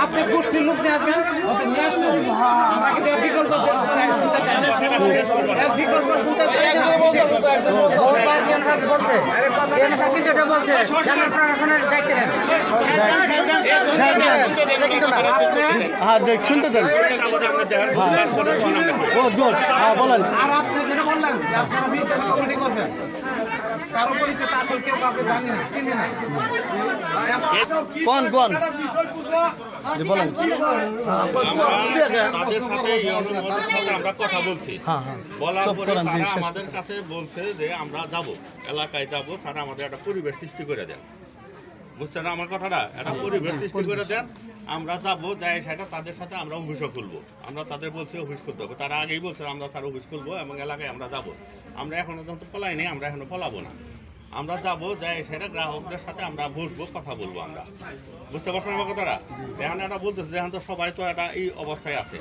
আপনি গোষ্ঠীর লোক নিয়ে আসবেন ওদের নিয়ে আসতে আমাকে বিকল্প বিকল্প শুনতে প্রশাসনের দায়িত্ব শুনতে দেন বলেন। আর আপনি যেটা বললেন যে আপনারা বিদ্যালয় কমিটি করবেন কারো পরিচয় তা কেউ কাউকে জানি না চিনি না কোন বলেন। তাদের সাথে এই অনুমোদনের সাথে আমরা কথা বলছি, বলার পরে তারা আমাদের কাছে বলছে যে আমরা যাব, এলাকায় যাব, তারা আমাদের একটা পরিবেশ সৃষ্টি করে দেন। বুঝছেন আমার কথাটা? একটা পরিবেশ সৃষ্টি করে দেন, আমরা যাবো, যাই সেটা তাদের সাথে আমরা অফিসও খুলবো। আমরা তাদের বলছি অফিস খুলতে হবে, তারা আগেই বলছে আমরা তার অফিস খুলবো এবং এলাকায় আমরা যাব। আমরা এখনো যখন পলাইনি, আমরা এখনো পলাবো না। আমরা যাবো, যাই সেটা গ্রাহকদের সাথে আমরা বসবো, কথা বলবো। আমরা বুঝতে পারছেন আমার কথাটা? এখন এটা বলতেছে যে এখন তো সবাই তো একটা এই অবস্থায় আছে,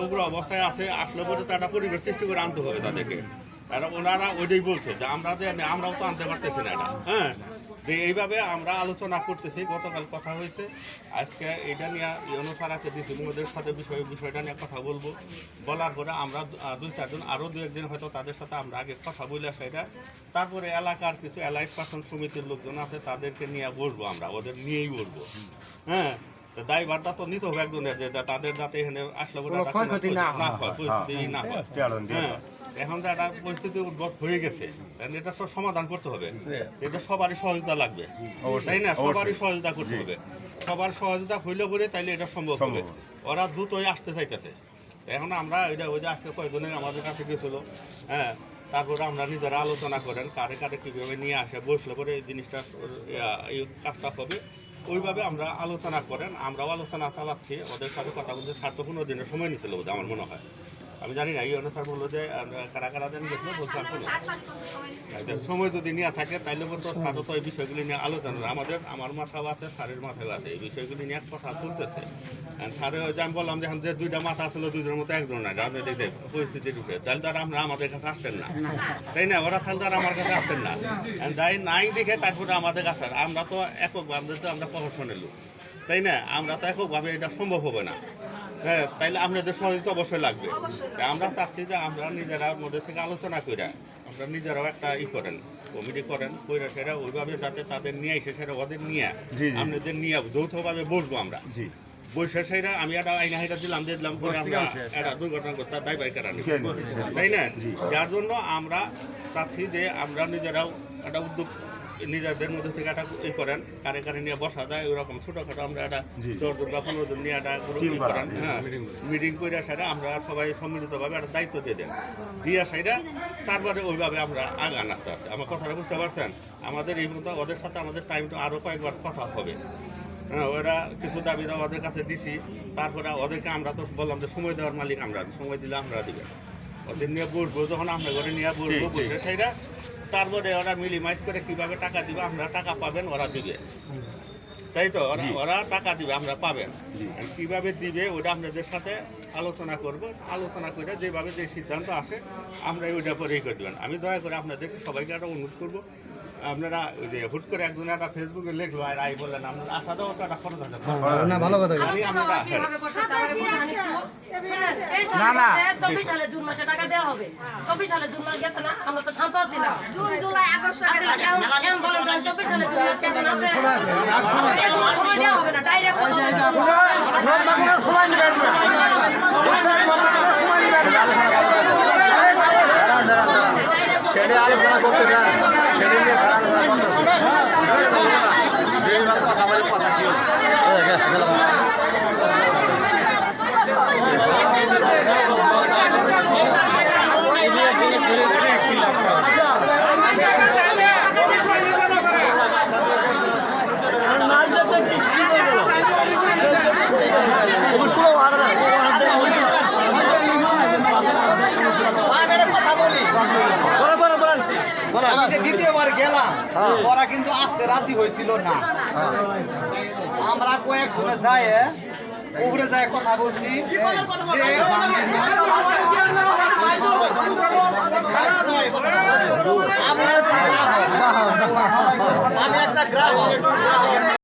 উগ্র অবস্থায় আছে, আসলে বলতে তো একটা পরিবেশ সৃষ্টি করে আনতে হবে তাদেরকে। ওনারা ওইটাই বলছে যে আমরাও তো আনতে পারতেছি না এটা। হ্যাঁ, এইভাবে আমরা আলোচনা করতেছি। গতকাল কথা হয়েছে, আজকে এটা নিয়ে অনুসারাকে দিচ্ছি, ওদের সাথে বিষয়টা নিয়ে কথা বলবো। বলার পরে আমরা 2-4 জন আরও 2-1 দিন হয়তো তাদের সাথে আমরা আগে কথা বলে আসি এটা। তারপরে এলাকার কিছু এলাইট পার্সন সমিতির লোকজন আছে, তাদেরকে নিয়ে বসবো, আমরা ওদের নিয়েই বসবো। হ্যাঁ, দায়ভারটা তো নিতে হবে একজনের, যে তাদের যাতে এখানে আসলে পরিস্থিতি না হয়। এখন যে একটা পরিস্থিতি উদ্ভব হয়ে গেছে, এটা তো সমাধান করতে হবে। এটা সবারই সহযোগিতা লাগবে, তাই না? সবারই সহযোগিতা করতে হবে। সবার সহযোগিতা হইলে করে তাইলে এটা সম্ভব হবে। ওরা দ্রুতই আসতে চাইতেছে। এখন আমরা ওই যে আজকে কয়েকজনের আমাদের কাছে গেছিল, হ্যাঁ, তারপরে আমরা নিজেরা আলোচনা করেন কারে কারে কীভাবে নিয়ে আসে, বসলে পরে এই জিনিসটা এই কাজটা হবে। ওইভাবে আমরা আলোচনা করেন, আমরাও আলোচনা চালাচ্ছি, ওদের সাথে কথা বলতে 15 দিনের সময় নিয়েছিল বোধ আমার মনে হয়। আমি জানি না, এই অনুসার বললো যে কারা কারা দেন দেখলো, বলছে সময় যদি নিয়ে থাকে তাইলে বলতো স্যারও তো এই বিষয়গুলি নিয়ে আলোচনা, আমার মাথাও আছে, স্যারের মাথাও আছে, এই বিষয়গুলি নিয়ে কথা চলতেছে। স্যারে আমি বললাম যে যে 2টা মাথা আসলে 2জনের মতো একজন নাই, রাজনৈতিক পরিস্থিতির উপরে, তাহলে তারা আমাদের কাছে আসতেন না, তাই না? ওরা তাহলে তারা আমার কাছে আসতেন না, যাই নাই দেখে তারপরে আমাদের কাছে। আমরা তো এককভাবে তো আমরা প্রফেশনাল লোক, তাই না? আমরা তো এককভাবে এটা সম্ভব হবে না। হ্যাঁ, তাইলে আপনাদের সহযোগিতা অবশ্যই লাগবে। আমরা চাচ্ছি যে আমরা নিজেরা মধ্যে থেকে আলোচনা করে আমরা নিজেরাও একটা করেন, কমিটি করেন, কইরা সেটা ওইভাবে যাতে তাদের নিয়ে এসে সেটা ওদের নিয়ে আপনাদের নিয়ে যৌথভাবে বসবো আমরা। বসে সেটা আমি একটা আইনা হাইটা দিলাম পরে আমরা একটা দুর্ঘটনা করতে দায় বাই করা, তাই না? যার জন্য আমরা চাচ্ছি যে আমরা নিজেরাও একটা উদ্যোগ নিজেদের মধ্যে থেকে একটা করেন, কারে কারে নিয়ে বসা যায়, ওইরকম ছোটখাটো আমরা একটা 10 বা 15 জন নিয়ে একটা করেন, হ্যাঁ, মিটিং করে সেটা আমরা সবাই সম্মিলিতভাবে একটা দায়িত্ব দিয়ে দেন, দিয়ে সেটা তারপরে ওইভাবে আমরা আগান আস্তে আস্তে। আমার কথাটা বুঝতে পারছেন? আমাদের এই মতো ওদের সাথে আমাদের টাইমটা আরও কয়েকবার কথা হবে। হ্যাঁ, ওরা কিছু দাবি দাওয়া ওদের কাছে দিছি, তারপরে ওদেরকে আমরা তো বললাম যে সময় দেওয়ার মালিক আমরা, সময় দিলে আমরা দিবে, ওদের নিয়ে বসবো, যখন আমরা ঘরে নিয়ে বসবো, বসে সেইটা তারপরে ওরা মিলিমাইজ করে কিভাবে টাকা দিবে, আমরা টাকা পাবেন, ওরা দিবে, তাই তো? ওরা টাকা দিবে, আমরা পাবেন। কিভাবে দিবে ওটা আপনাদের সাথে আলোচনা করব, আলোচনা করে যেভাবে যে সিদ্ধান্ত আসে আমরা ওইটা করেই করে দেবেন। আমি দয়া করে আপনাদের সবাইকে একটা অনুরোধ করবো, আপনারা ওই যে হুট করে একজন একটা ফেসবুকে লিখলো আর আই বললেন, আপনারা আসা যাওয়া তো একটা খরচ আছে। না, ভালো কথা। না না 24 সালে জুন মাসে টাকা দেওয়া হবে, 24 সালে জুন মাস গেছে না, আমরা তো শান্ত আছি না, জুন জুলাই আগস্ট টাকা কেন বলেন 24 সালে জুন মাস কেন আছে, সময় দেওয়া হবে না, ডাইরেক্ট সময় নেবেন না, সেটা আলোচনা করতে চান, সেটা নিয়ে কথা বলে কথা কি দ্বিতীয়বার গেলাম, ওরা কিন্তু আসতে রাজি হয়েছিল না। আমরা কয়েকজনে যাই উপরে যায় কথা বলছি আমি একটা গ্রাহক